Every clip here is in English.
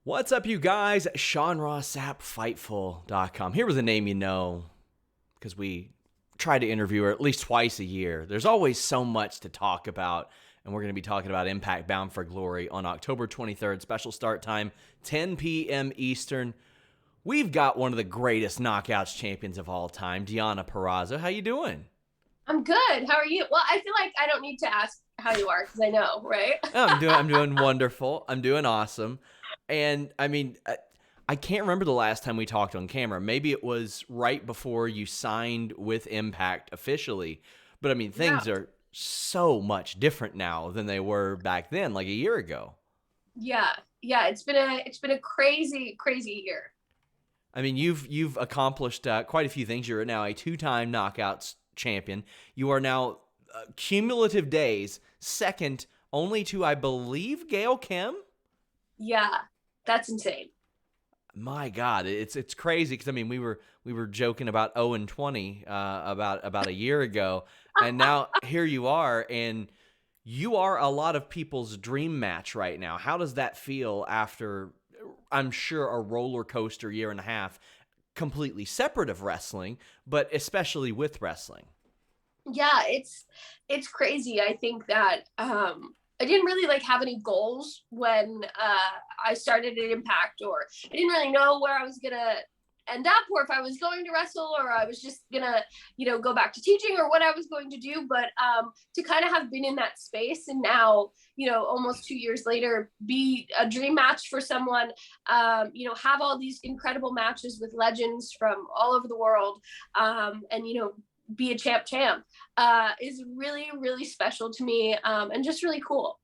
What's up, you guys? Sean Ross Sapp, Fightful.com. Here with a name you know, because we try to interview her at least twice a year. There's always so much to talk about, and we're going to be talking about Impact Bound for Glory on October 23rd. Special start time, 10 p.m. Eastern. We've got one of the greatest knockouts champions of all time, Deonna Purrazzo. How you doing? I'm good. How are you? Well, I feel like I don't need to ask how you are because I know, right? I'm doing wonderful. I'm doing awesome. And I mean, I can't remember the last time we talked on camera. Maybe it was right before you signed with Impact officially. But I mean, things Yeah. are so much different now than they were back then, like a year ago. Yeah. Yeah. It's been a crazy, crazy year. I mean, you've accomplished quite a few things. You're now a two-time knockouts champion. You are now cumulative days second only to, I believe, Gail Kim. Yeah. That's insane. My God, it's crazy because I mean we were joking about 0-20 about a year ago, and now here you are, and you are a lot of people's dream match right now. How does that feel after, I'm sure, a roller coaster year and a half, completely separate of wrestling, but especially with wrestling? Yeah, it's crazy. I think that I didn't really like have any goals when I started at Impact, or I didn't really know where I was gonna end up, or if I was going to wrestle, or I was just gonna, go back to teaching, or what I was going to do. But to kind of have been in that space, and now, almost 2 years later, be a dream match for someone, have all these incredible matches with legends from all over the world, and be a champ is really, really special to me, and just really cool.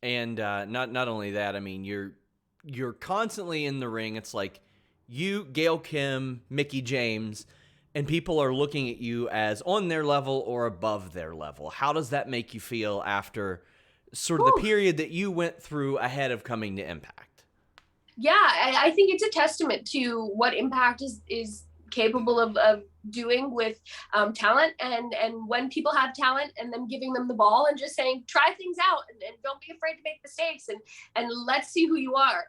And not only that, I mean you're constantly in the ring. It's like you, Gail Kim, Mickie James, and people are looking at you as on their level or above their level. How does that make you feel after sort of the Whew. period that you went through ahead of coming to Impact? Yeah, I think it's a testament to what Impact is capable of doing with talent, and when people have talent, and them giving them the ball and just saying try things out, and don't be afraid to make mistakes, and let's see who you are.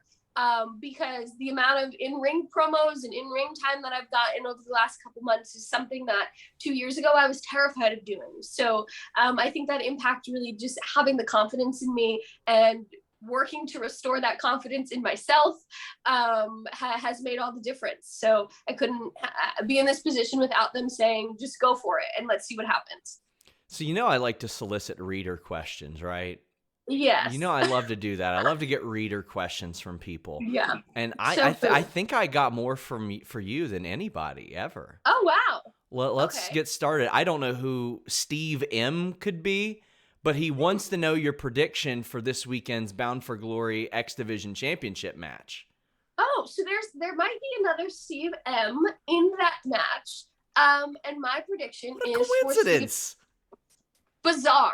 Because the amount of in-ring promos and in-ring time that I've gotten over the last couple months is something that 2 years ago I was terrified of doing. So I think that Impact really just having the confidence in me and working to restore that confidence in myself has made all the difference. So I couldn't be in this position without them saying, just go for it and let's see what happens. So I like to solicit reader questions, right? Yes. I love to do that. I love to get reader questions from people. Yeah. And So I cool. think I got more for you than anybody ever. Oh, wow. Let's Okay. get started. I don't know who Steve M could be, but he wants to know your prediction for this weekend's Bound for Glory X Division Championship match. Oh, so there might be another Steve M in that match. And my prediction What a is for Steve. coincidence. Bizarre,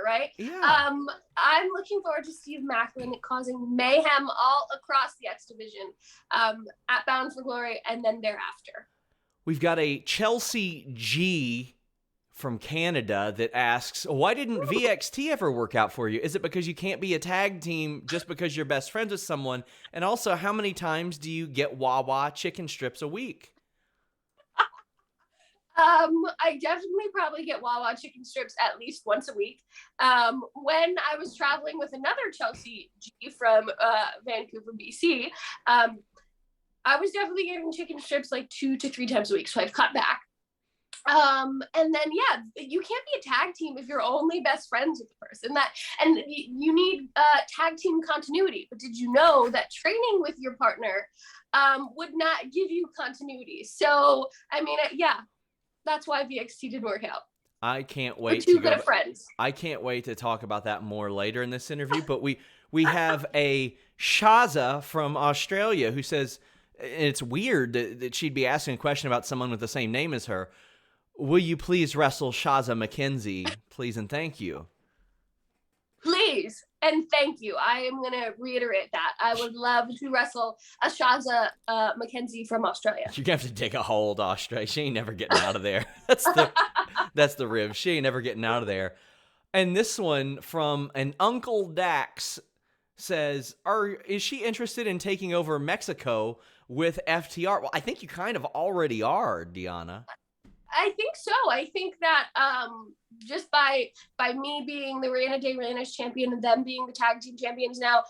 right? Yeah. I'm looking forward to Steve Maclin causing mayhem all across the X Division, at Bound for Glory, and then thereafter. We've got a Chelsea G from Canada that asks, why didn't VXT ever work out for you? Is it because you can't be a tag team just because you're best friends with someone? And also, how many times do you get Wawa chicken strips a week? I definitely probably get Wawa chicken strips at least once a week. When I was traveling with another Chelsea G from Vancouver, BC, I was definitely getting chicken strips like 2 to 3 times a week. So I've cut back. And then, yeah, you can't be a tag team if you're only best friends with the person, and you need tag team continuity. But did you know that training with your partner would not give you continuity? So I mean, yeah, that's why VXT didn't work out. I can't We're wait to too go. good of friends. I can't wait to talk about that more later in this interview. But we have a Shazza from Australia who says, and it's weird that she'd be asking a question about someone with the same name as her. Will you please wrestle Shazza McKenzie? Please and thank you. Please and thank you. I am going to reiterate that. I would love to wrestle a Shazza McKenzie from Australia. You're gonna have to dig a hole to Australia. She ain't never getting out of there. That's the rib. She ain't never getting out of there. And this one from an Uncle Dax says, is she interested in taking over Mexico with FTR? Well, I think you kind of already are, Deonna. I think so. I think that just by me being the Reina de Reinas champion and them being the tag team champions now,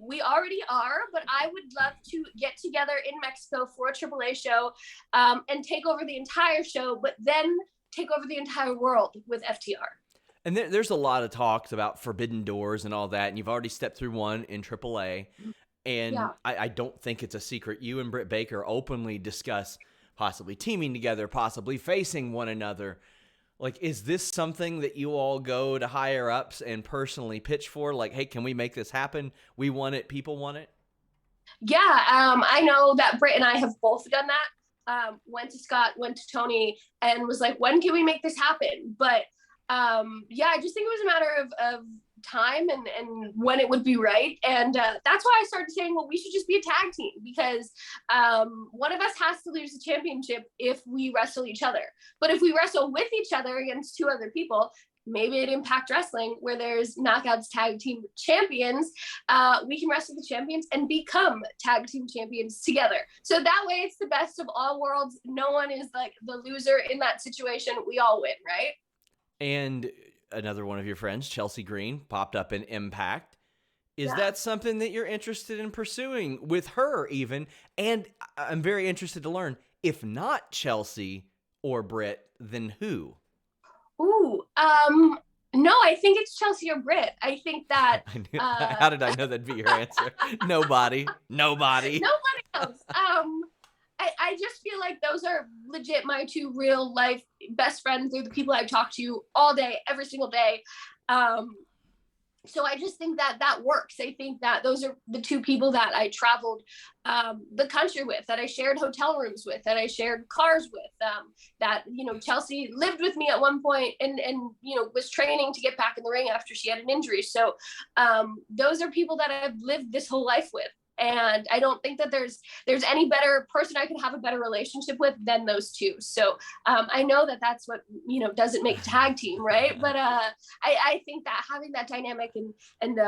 we already are. But I would love to get together in Mexico for a AAA show and take over the entire show, but then take over the entire world with FTR. And there's a lot of talks about forbidden doors and all that, and you've already stepped through one in AAA. And yeah. I don't think it's a secret. You and Britt Baker openly discuss possibly teaming together, possibly facing one another. Like, is this something that you all go to higher ups and personally pitch for? Like, hey, can we make this happen? We want it. People want it. Yeah. I know that Britt and I have both done that. Went to Scott, went to Tony, and was like, when can we make this happen? But yeah, I just think it was a matter of time and when it would be right. And that's why I started saying, well, we should just be a tag team, because one of us has to lose the championship if we wrestle each other. But if we wrestle with each other against two other people, maybe at Impact Wrestling, where there's Knockouts tag team champions, we can wrestle the champions and become tag team champions together. So that way it's the best of all worlds. No one is like the loser in that situation. We all win, right? And another one of your friends, Chelsea Green, popped up in Impact. Is that something that you're interested in pursuing with her even? And I'm very interested to learn, if not Chelsea or Britt, then who? Ooh, no, I think it's Chelsea or Britt. I think that... How did I know that'd be your answer? Nobody else. I just feel like those are legit my two real life best friends. They're the people I talk to all day, every single day. So I just think that works. I think that those are the two people that I traveled the country with, that I shared hotel rooms with, that I shared cars with, that, Chelsea lived with me at one point and was training to get back in the ring after she had an injury. So those are people that I've lived this whole life with. And I don't think that there's any better person I could have a better relationship with than those two. So I know that that's what, doesn't make a tag team, right? But I think that having that dynamic and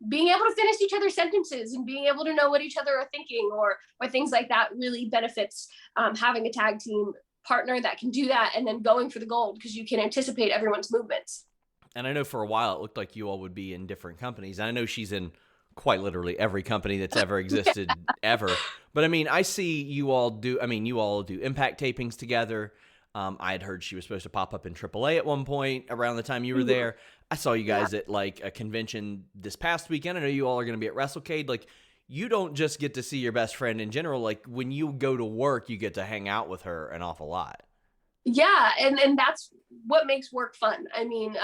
being able to finish each other's sentences and being able to know what each other are thinking or things like that really benefits having a tag team partner that can do that and then going for the gold, because you can anticipate everyone's movements. And I know for a while it looked like you all would be in different companies. And I know she's in quite literally every company that's ever existed ever. But I mean, I see you all do Impact tapings together. I had heard she was supposed to pop up in AAA at one point around the time you were there. I saw you guys at like a convention this past weekend. I know you all are going to be at WrestleCade. Like, you don't just get to see your best friend in general. Like, when you go to work, you get to hang out with her an awful lot. Yeah, and that's what makes work fun. I mean,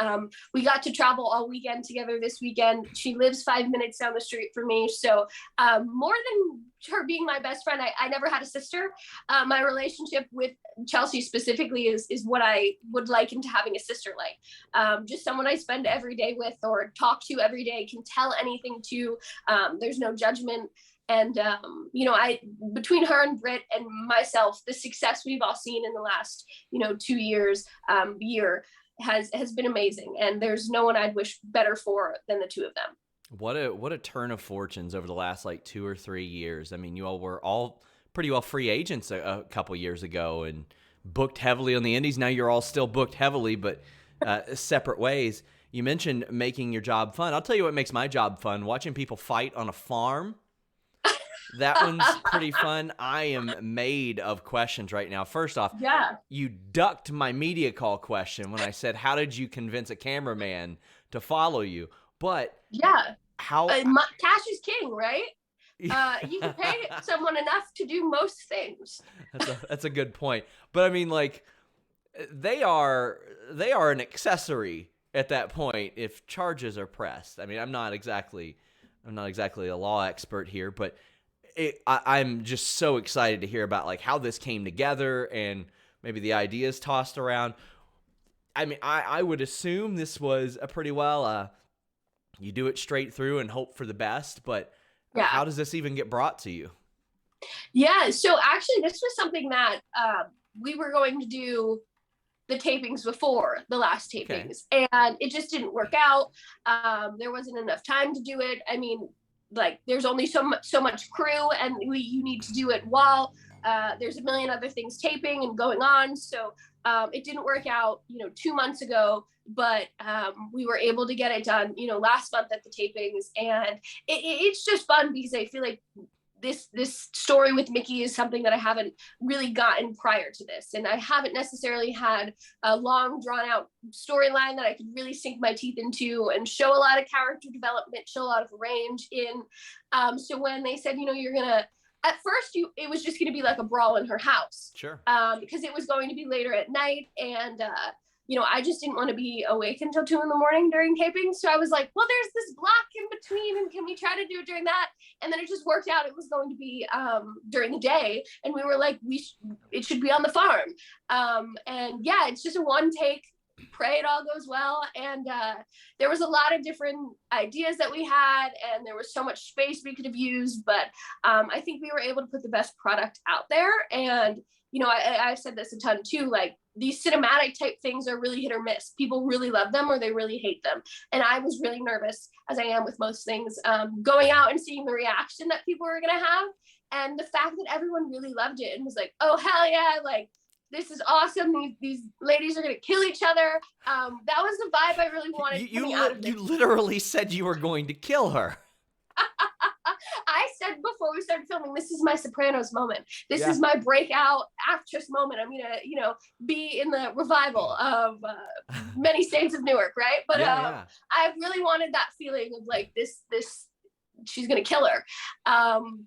we got to travel all weekend together this weekend. She lives 5 minutes down the street from me. So more than her being my best friend, I never had a sister. My relationship with Chelsea specifically is what I would liken to having a sister like. Just someone I spend every day with or talk to every day, can tell anything to. There's no judgment. And, between her and Britt and myself, the success we've all seen in the last, 2 years, year has been amazing. And there's no one I'd wish better for than the two of them. What a turn of fortunes over the last 2 or 3 years. I mean, you all were all pretty well free agents a couple years ago and booked heavily on the indies. Now you're all still booked heavily, but separate ways. You mentioned making your job fun. I'll tell you what makes my job fun: watching people fight on a farm. That one's pretty fun. I am made of questions right now. First off, you ducked my media call question when I said, how did you convince a cameraman to follow you? But how cash is king, right? You can pay someone enough to do most things. That's a good point. But I mean, like, they are an accessory at that point if charges are pressed. I mean, I'm not exactly a law expert here, but I'm just so excited to hear about like how this came together and maybe the ideas tossed around. I mean, I would assume this was a pretty well, you do it straight through and hope for the best, but how does this even get brought to you? Yeah, so actually this was something that we were going to do the tapings before the last tapings, and it just didn't work out. There wasn't enough time to do it. I mean, like, there's only so much crew, and you need to do it while there's a million other things taping and going on. So it didn't work out, 2 months ago, but we were able to get it done, last month at the tapings, and it's just fun because I feel like this story with Mickie is something that I haven't really gotten prior to this. And I haven't necessarily had a long drawn out storyline that I could really sink my teeth into and show a lot of character development, show a lot of range in. So when they said, you're going to, at first it was just going to be like a brawl in her house. Sure. Because it was going to be later at night. And, I just didn't want to be awake until 2 a.m. during taping. So I was like, well, there's this block in between, and can we try to do it during that? And then it just worked out. It was going to be during the day. And we were like, it should be on the farm. And yeah, it's just a one take, pray it all goes well. And there was a lot of different ideas that we had, and there was so much space we could have used. But I think we were able to put the best product out there. And, I've said this a ton too, like, these cinematic type things are really hit or miss. People really love them or they really hate them. And I was really nervous, as I am with most things, going out and seeing the reaction that people were going to have. And the fact that everyone really loved it and was like, oh, hell yeah, like, this is awesome. These ladies are going to kill each other. That was the vibe I really wanted. You literally said you were going to kill her. I said before we started filming, this is my Sopranos moment. This is my breakout actress moment. I'm gonna, be in the revival of Many Saints of Newark, right? But I really wanted that feeling of like this. She's gonna kill her,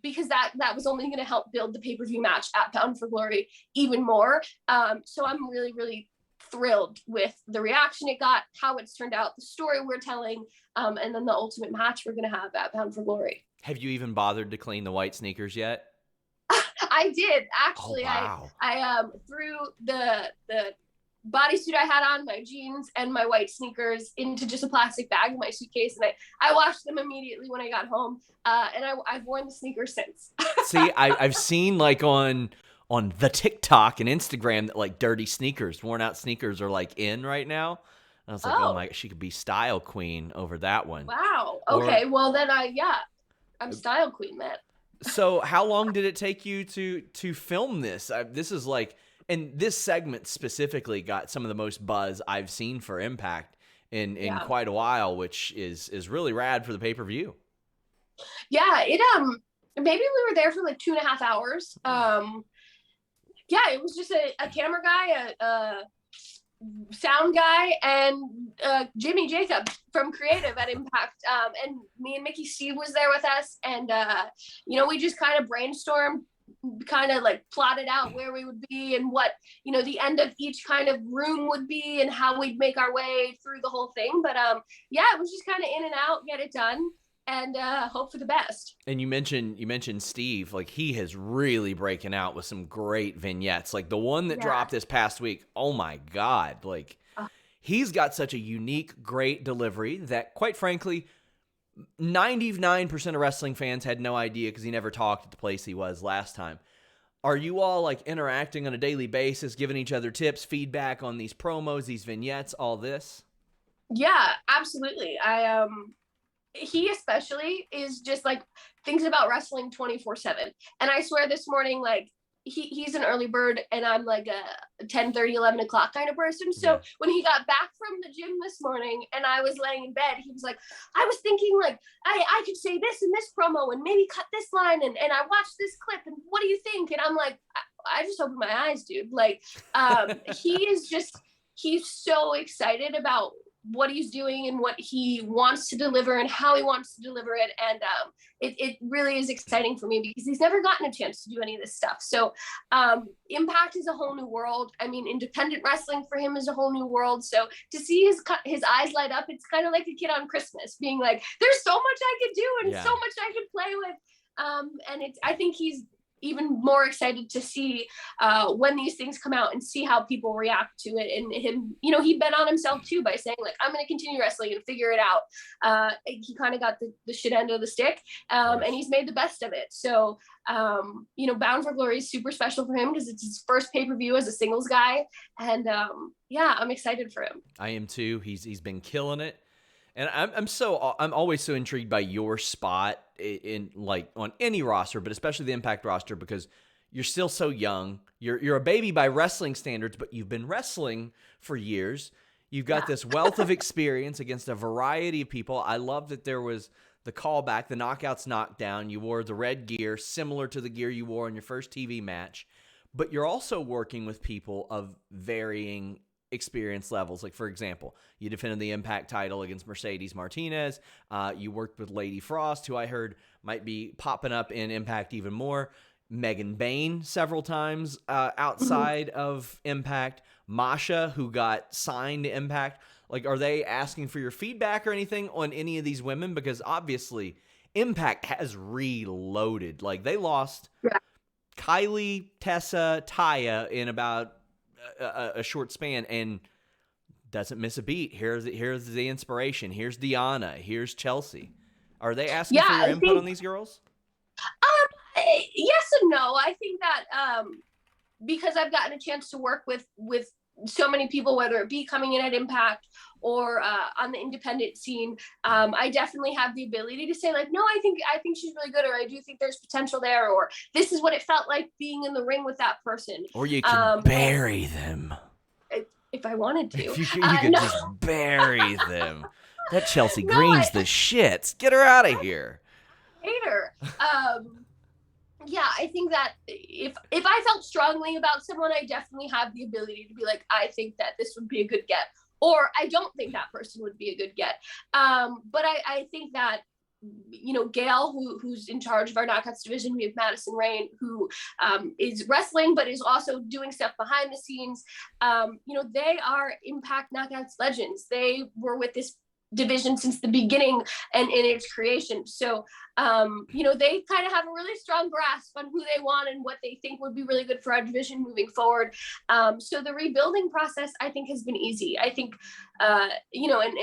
because that was only gonna help build the pay-per-view match at Bound for Glory even more. So I'm really, really thrilled with the reaction it got, how it's turned out, the story we're telling, and then the ultimate match we're gonna have at Bound for Glory. Have you even bothered to clean the white sneakers yet? I did, actually. Oh, wow. I threw the bodysuit I had on, my jeans, and my white sneakers into just a plastic bag in my suitcase, and I washed them immediately when I got home, and I've worn the sneakers since. See, I've seen like on the TikTok and Instagram that like dirty sneakers, worn out sneakers are like in right now. And I was like, oh my, she could be style queen over that one. Wow. Okay. Well, then I'm style queen, man. So how long did it take you to film this? This is like, and this segment specifically got some of the most buzz I've seen for Impact in quite a while, which is really rad for the pay-per-view. Yeah, maybe we were there for like 2.5 hours. Yeah, it was just a camera guy, a sound guy, and Jimmy Jacob from Creative at Impact. And me and Mickie Steve was there with us, and we just kind of brainstormed, kind of like plotted out where we would be and what the end of each kind of room would be and how we'd make our way through the whole thing. But it was just kind of in and out, get it done, and hope for the best. And you mentioned Steve, like he has really breaking out with some great vignettes, like the one that dropped this past week. Oh my God. Like he's got such a unique, great delivery that quite frankly, 99% of wrestling fans had no idea because he never talked at the place he was last time. Are you all like interacting on a daily basis, giving each other tips, feedback on these promos, these vignettes, all this? Yeah, absolutely. He especially is just like thinks about wrestling 24/7. And I swear this morning, like he's an early bird and I'm like a 10:30, 11 o'clock kind of person. So when he got back from the gym this morning and I was laying in bed, he was like, I was thinking like, I could say this in this promo and maybe cut this line. And I watched this clip and what do you think? And I'm like, I just opened my eyes, dude. Like he's so excited about what he's doing and what he wants to deliver and how he wants to deliver it. And it really is exciting for me because he's never gotten a chance to do any of this stuff. So Impact is a whole new world. I mean, independent wrestling for him is a whole new world. So to see his eyes light up, it's kind of like a kid on Christmas being like, there's so much I could do and so much I could play with. And I think he's even more excited to see when these things come out and see how people react to it. And him, you know, he bet on himself too by saying like, I'm going to continue wrestling and figure it out. He kind of got the shit end of the stick, and he's made the best of it. So, you know, Bound for Glory is super special for him because it's his first pay-per-view as a singles guy. And yeah, I'm excited for him. I am too. He's been killing it. And I'm always so intrigued by your spot in like on any roster, but especially the Impact roster, because you're still so young. You're a baby by wrestling standards, but you've been wrestling for years. You've got this wealth of experience against a variety of people. I love that there was the callback, the Knockouts Knockdown. You wore the red gear, similar to the gear you wore in your first TV match, but you're also working with people of varying experience levels. Like, for example, you defended the Impact title against Mercedes Martinez. You worked with Lady Frost, who I heard might be popping up in Impact even more. Megan Bain several times outside of Impact. Masha, who got signed to Impact. Like, are they asking for your feedback or anything on any of these women? Because obviously Impact has reloaded. Like, they lost Kylie, Tessa, Taya in about a short span and doesn't miss a beat. Here's the inspiration. Here's Deonna. Here's Chelsea. Are they asking for your input on these girls? Yes and no. I think that because I've gotten a chance to work with so many people, whether it be coming in at Impact or on the independent scene, I definitely have the ability to say like, no, I think she's really good, or I do think there's potential there, or this is what it felt like being in the ring with that person. Or you can bury them. If I wanted to. You could just bury them. That Chelsea Green's the shits. Get her out of here. I hate her. Yeah, I think that if I felt strongly about someone, I definitely have the ability to be like, I think that this would be a good get, or I don't think that person would be a good get. But I think that, you know, Gail, who's in charge of our Knockouts division, we have Madison Rain, who is wrestling, but is also doing stuff behind the scenes. You know, they are Impact Knockouts legends. They were with this division since the beginning and in its creation. So, you know, they kind of have a really strong grasp on who they want and what they think would be really good for our division moving forward. So the rebuilding process, I think, has been easy. I think, you know, and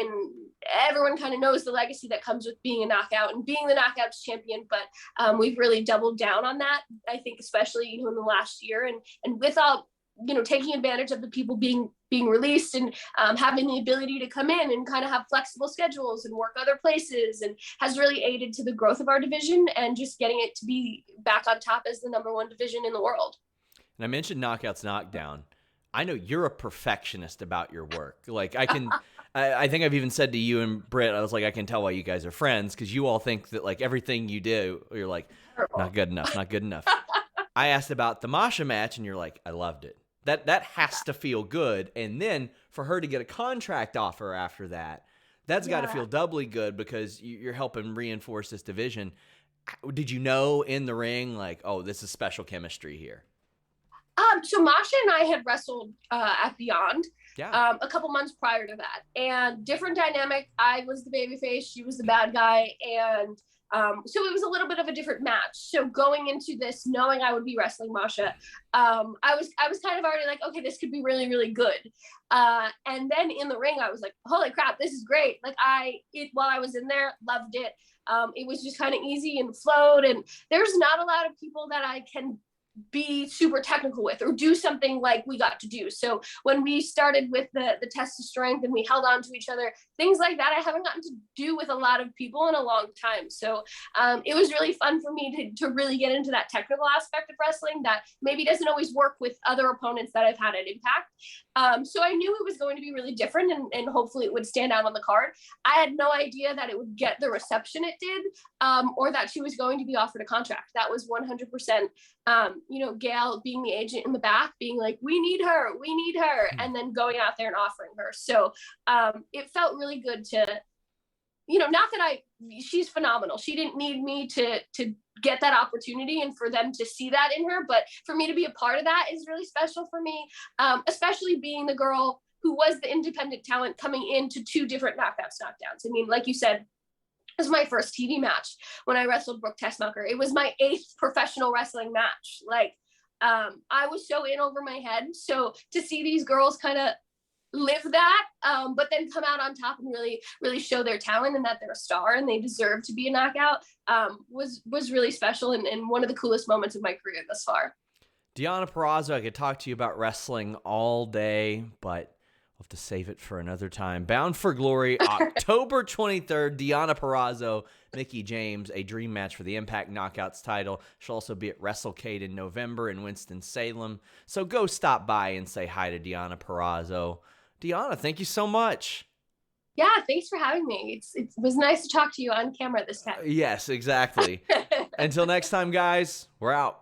everyone kind of knows the legacy that comes with being a knockout and being the Knockouts champion, but we've really doubled down on that. I think, especially, you know, in the last year, and without, you know, taking advantage of the people being released and having the ability to come in and kind of have flexible schedules and work other places, and has really aided to the growth of our division and just getting it to be back on top as the #1 division in the world. And I mentioned Knockouts Knockdown. I know you're a perfectionist about your work. Like, I can, I think I've even said to you and Britt, I was like, I can tell why you guys are friends, because you all think that like everything you do, you're like, not good enough, not good enough. I asked about the Masha match, and you're like, I loved it. That has to feel good. And then for her to get a contract offer after that, that's got to feel doubly good, because you're helping reinforce this division. Did you know in the ring, like, oh, this is special chemistry here? So Masha and I had wrestled at Beyond a couple months prior to that, and different dynamic. I was the babyface, she was the bad guy, and so it was a little bit of a different match. So going into this, knowing I would be wrestling Masha, I was kind of already like, okay, this could be really, really good. And then in the ring, I was like, holy crap, this is great. Like while I was in there, loved it. It was just kind of easy and flowed. And there's not a lot of people that I can be super technical with or do something like we got to do. So when we started with the test of strength and we held on to each other, things like that, I haven't gotten to do with a lot of people in a long time. So it was really fun for me to really get into that technical aspect of wrestling that maybe doesn't always work with other opponents that I've had at Impact. So I knew it was going to be really different, and hopefully it would stand out on the card. I had no idea that it would get the reception it did, or that she was going to be offered a contract. That was 100%, you know, Gail being the agent in the back, being like, we need her, and then going out there and offering her. So it felt really good to, you know, not that she's phenomenal. She didn't need me to get that opportunity and for them to see that in her, but for me to be a part of that is really special for me, especially being the girl who was the independent talent coming into 2 different knockouts knockdowns. I mean, like you said, was my first TV match when I wrestled Brooke Tessmacher. It was my 8th professional wrestling match. Like, I was so in over my head. So to see these girls kind of live that, but then come out on top and really show their talent and that they're a star and they deserve to be a knockout, was really special and one of the coolest moments of my career thus far. Deonna Purrazzo, I could talk to you about wrestling all day, but we'll have to save it for another time. Bound for Glory, October 23rd, Deonna Purrazzo, Mickie James, a dream match for the Impact Knockouts title. She'll also be at WrestleCade in November in Winston-Salem. So go stop by and say hi to Deonna Purrazzo. Deonna, thank you so much. Yeah, thanks for having me. It was nice to talk to you on camera this time. Yes, exactly. Until next time, guys, we're out.